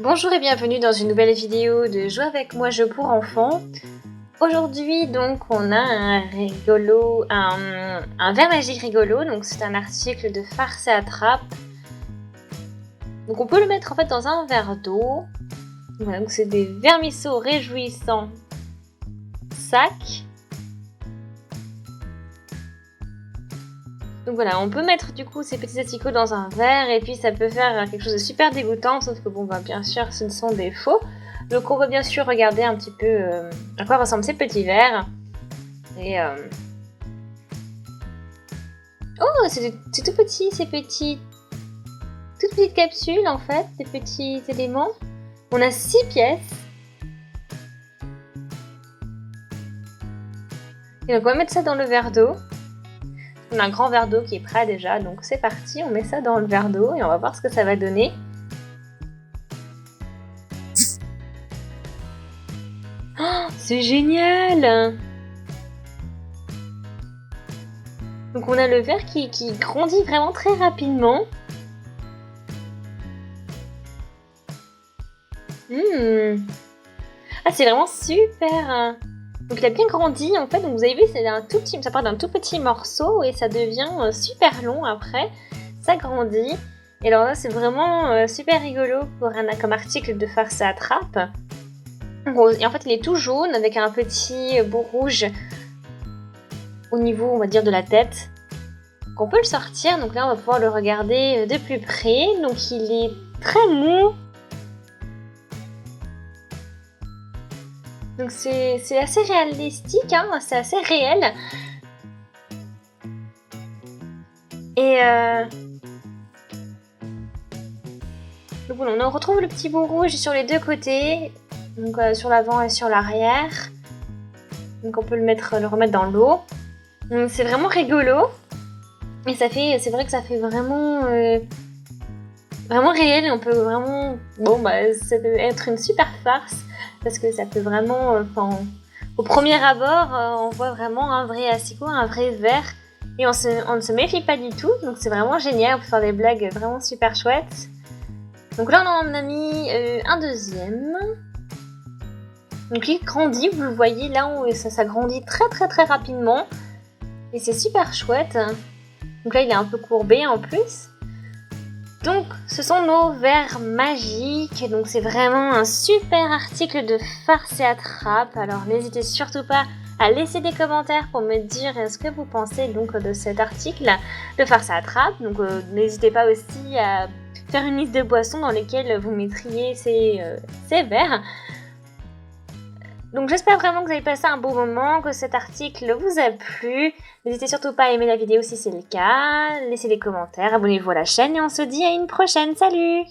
Bonjour et bienvenue dans une nouvelle vidéo de Jouer avec moi jeu pour enfants. Aujourd'hui donc on a un verre magique rigolo, donc c'est un article de Farce et Attrape. Donc on peut le mettre en fait dans un verre d'eau. Voilà, donc c'est des vermisseaux réjouissants sacs. Donc voilà, on peut mettre du coup ces petits asticots dans un verre et puis ça peut faire quelque chose de super dégoûtant, sauf que bon bah bien sûr ce ne sont des faux. Donc on va bien sûr regarder un petit peu à quoi ressemblent ces petits verres. Et oh, c'est tout petit, toutes petites capsules en fait, des petits éléments. On a 6 pièces. Et donc on va mettre ça dans le verre d'eau. On a un grand verre d'eau qui est prêt déjà, donc c'est parti, on met ça dans le verre d'eau et on va voir ce que ça va donner. Oh, c'est génial! Donc on a le verre qui grandit vraiment très rapidement. Ah, c'est vraiment super! Donc il a bien grandi en fait, donc vous avez vu ça part d'un tout petit morceau et ça devient super long après, ça grandit. Et alors là c'est vraiment super rigolo comme article de Farce et Attrape. Et en fait il est tout jaune avec un petit bout rouge au niveau on va dire de la tête. Donc on peut le sortir, donc là on va pouvoir le regarder de plus près. Donc il est très mou. Donc c'est assez réalistique, hein, c'est assez réel. Et donc voilà, on retrouve le petit bout rouge sur les deux côtés, donc sur l'avant et sur l'arrière. Donc on peut le remettre dans l'eau. Donc c'est vraiment rigolo. Et c'est vrai que ça fait vraiment réel. On peut vraiment, ça peut être une super farce. Parce que ça peut vraiment, au premier abord, on voit vraiment un vrai asticot, un vrai verre. Et on ne se méfie pas du tout, donc c'est vraiment génial, on peut faire des blagues vraiment super chouettes. Donc là on en a mis un deuxième. Donc il grandit, vous le voyez là, ça grandit très rapidement. Et c'est super chouette. Donc là il est un peu courbé en plus. Donc, ce sont nos verres magiques. Donc, c'est vraiment un super article de Farce et Attrape. Alors, n'hésitez surtout pas à laisser des commentaires pour me dire ce que vous pensez donc de cet article de Farce et Attrape. Donc, n'hésitez pas aussi à faire une liste de boissons dans lesquelles vous mettriez ces verres. Donc j'espère vraiment que vous avez passé un bon moment, que cet article vous a plu. N'hésitez surtout pas à aimer la vidéo si c'est le cas, laissez des commentaires, abonnez-vous à la chaîne et on se dit à une prochaine, salut!